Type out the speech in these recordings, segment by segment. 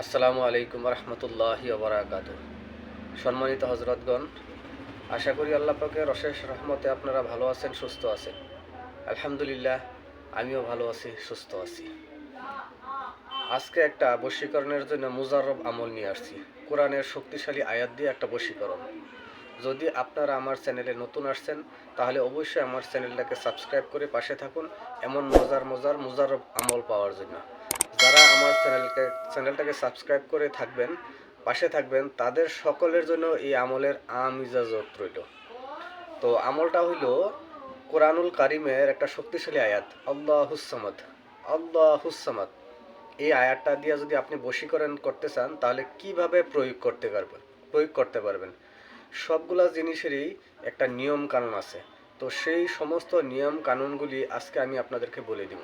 আসসালামু আলাইকুম রহমতুল্লাহি ওবরাকাতুহু। সম্মানিত হজরতগণ, আশা করি আল্লাহ পাকের অশেষ রহমতে আপনারা ভালো আছেন, সুস্থ আছেন। আলহামদুলিল্লাহ, আমিও ভালো আছি, সুস্থ আছি। আজকে একটা বশীকরণের জন্য মুজাররব আমল নিয়ে আসছি। কোরআনের শক্তিশালী আয়াত দিয়ে একটা বশীকরণ। যদি আপনারা আমার চ্যানেলে নতুন আসছেন, তাহলে অবশ্যই আমার চ্যানেলটাকে সাবস্ক্রাইব করে পাশে থাকুন এমন মজার মজার মুজাররব আমল পাওয়ার জন্য। যারা আমার চ্যানেলটাকে সাবস্ক্রাইব করে থাকবেন, পাশে থাকবেন, তাদের সকলের জন্য এই আমলের ইজাজত রইল। তো আমলটা হইল কোরআনুল কারিমের একটা শক্তিশালী আয়াত, আল্লাহুস সামাদ। আল্লাহুস সামাদ এই আয়াতটা দিয়ে যদি আপনি বশীকরণ করতে চান, তাহলে কিভাবে প্রয়োগ করতে পারবেন। সবগুলা জিনিসেরই একটা নিয়ম কানুন আছে। তো সেই সমস্ত নিয়ম কানুনগুলি আজকে আমি আপনাদেরকে বলে দিব।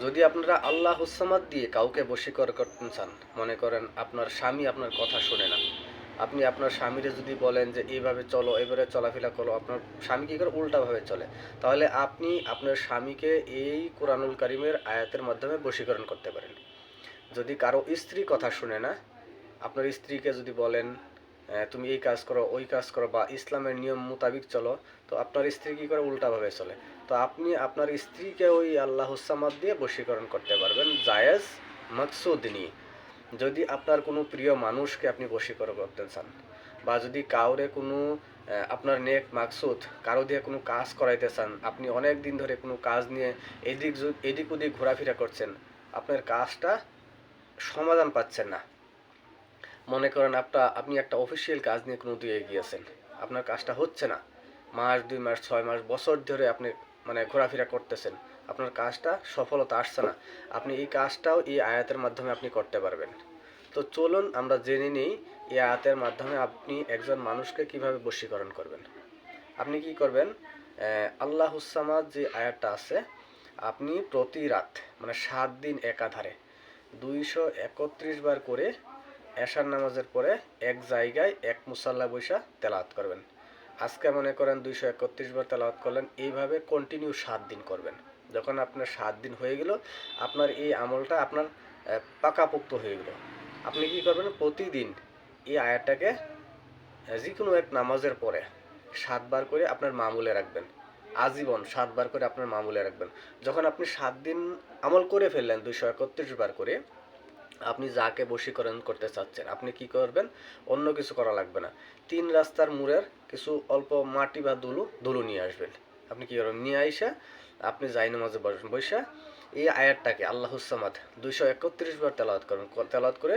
যদি আপনারা আল্লাহ হুসামাদ দিয়ে কাউকে বশীকরণ করতে চান, মনে করেন আপনার স্বামী আপনার কথা শোনে না, আপনি আপনার স্বামীরে যদি বলেন যে এইভাবে চলো, এইভাবে চলাফেরা করো, আপনার স্বামী কী করে উল্টাভাবে চলে, তাহলে আপনি আপনার স্বামীকে এই কোরআনুল কারিমের আয়াতের মাধ্যমে বশীকরণ করতে পারেন। যদি কারো স্ত্রী কথা শুনে না, আপনার স্ত্রীকে যদি বলেন তুমি এই কাজ করো, ওই কাজ করো, বা ইসলামের নিয়ম মোতাবিক চলো, তো আপনার স্ত্রী কী করে উল্টাভাবে চলে, তো আপনি আপনার স্ত্রীকে ওই আল্লাহ হুসামাদ দিয়ে বশীকরণ করতে পারবেন জায়েজ মাকসুদ নিয়ে। যদি আপনার কোনো প্রিয় মানুষকে আপনি বশীকরণ করতে চান, বা যদি কাউরে কোনো আপনার নেক মাকসুদ কারো দিয়ে কোনো কাজ করাইতে চান, আপনি অনেক দিন ধরে কোনো কাজ নিয়ে এদিক ওদিক ঘোরাফেরা করছেন, আপনার কাজটা সমাধান পাচ্ছেন না। মনে করেন আপনি একটা অফিসিয়াল কাজ নিয়ে কোনো দিকে গিয়েছেন, আপনার কাজটা হচ্ছে না, মাস 2 মাস 6 মাস বছর ধরে আপনি ঘোরাফেরা করতেছেন, আপনার কাজটা সফলতা আসছে না, আপনি এই কাজটাও এই আয়াতের মাধ্যমে আপনি করতে পারবেন। তো চলুন আমরা জেনে নিই এই আয়াতের মাধ্যমে আপনি একজন মানুষকে কিভাবে বশীকরণ করবেন। আপনি কি করবেন, আল্লাহুস-সামাদ যে আয়াতটা আছে, আপনি প্রতি রাত 7 দিন একাধারে 231 বার করে এশার নামাজের পরে এক জায়গায় এক মুসাল্লা বৈশা তেলাওয়াত করবেন। আজকে মনে করেন 231 বার তেলাওয়াত করলেন, এইভাবে কন্টিনিউ 7 দিন করবেন। যখন আপনার 7 দিন হয়ে গেল, আপনার এই আমলটা আপনার পাকাপোক্ত হয়ে গেল। আপনি কি করবেন, প্রতিদিন এই আয়াতটাকে যে কোনো এক নামাজের পরে 7 বার করে আপনার মামুলে রাখবেন। আজীবন 7 বার করে আপনার মামুলে রাখবেন। যখন আপনি 7 দিন আমল করে ফেললেন 231 বার করে, আপনি যাকে বশীকরণ করতে চাচ্ছেন, আপনি কি করবেন, অন্য কিছু করা লাগবে না, 3 রাস্তার মোড়ের কিছু অল্প মাটি বা ধুলো নিয়ে আসবেন। আপনি কি করবেন, নিয়ে আইসা আপনি যাই নামাজে বসবেন, বৈশা এই আয়াতটাকে আল্লাহুস-সামাদ 231 বার তেলাওয়াত করবেন। তেলাওয়াত করে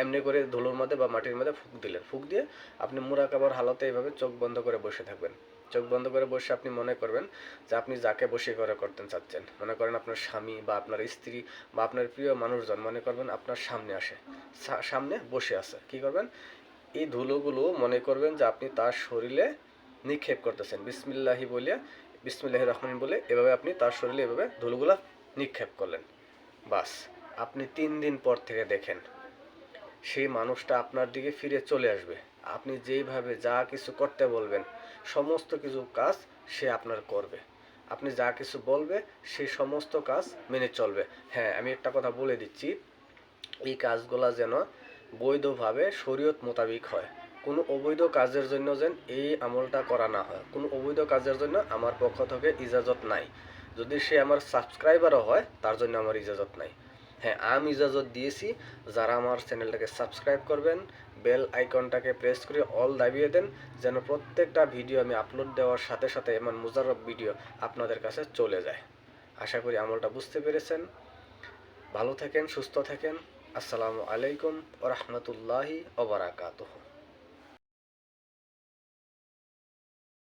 এমনি করে ধুলোর মধ্যে বা মাটির মধ্যে ফুঁক দিলেন। ফুঁক দিয়ে আপনি মুরাকাবার হালতে এইভাবে চোখ বন্ধ করে বসে থাকবেন। চোখ বন্ধ করে বসে আপনি মনে করবেন যে আপনি যাকে বশীকরণ করতে চাচ্ছেন, মনে করেন আপনার স্বামী বা আপনার স্ত্রী বা আপনার প্রিয় মানুষজন, মনে করবেন আপনার সামনে বসে আছে। কি করবেন, এই ধুলোগুলো মনে করবেন যে আপনি তার শরীরে নিক্ষেপ করতেছেন। বিসমিল্লাহি বলে, বিসমিল্লাহির রহমান বলে এভাবে আপনি তার শরীরে এভাবে ধুলোগুলা নিক্ষেপ করলেন। বাস, আপনি 3 দিন পর থেকে দেখেন সেই মানুষটা আপনার দিকে ফিরে চলে আসবে। আপনি যেইভাবে যা কিছু করতে বলবেন, সমস্ত কিছু কাজ সে আপনার করবে। আপনি যা কিছু বলবে সেই সমস্ত কাজ মেনে চলবে। হ্যাঁ, আমি একটা কথা বলে দিচ্ছি, এই কাজগুলা যেন বৈধভাবে শরীয়ত মোতাবিক হয়। কোনো অবৈধ কাজের জন্য যেন এই আমলটা করা না হয়। কোনো অবৈধ কাজের জন্য আমার পক্ষ থেকে ইজাজত নাই। যদি সে আমার সাবস্ক্রাইবারও হয়, তার জন্য আমার ইজাজত নাই। হ্যাঁ, আমি ইজাজত দিয়েছি, যারা আমার চ্যানেলটাকে সাবস্ক্রাইব করবেন, বেল আইকনটাকে প্রেস করে অল দাবিয়ে দেন, যেন প্রত্যেকটা ভিডিও আমি আপলোড দেওয়ার সাথে সাথে এমন মুজাররব ভিডিও আপনাদের কাছে চলে যায়। আশা করি আমলটা বুঝতে পেরেছেন। ভালো থাকেন, সুস্থ থাকেন। আসসালামু আলাইকুম ওয়া রাহমাতুল্লাহি ওয়া বারাকাতুহু।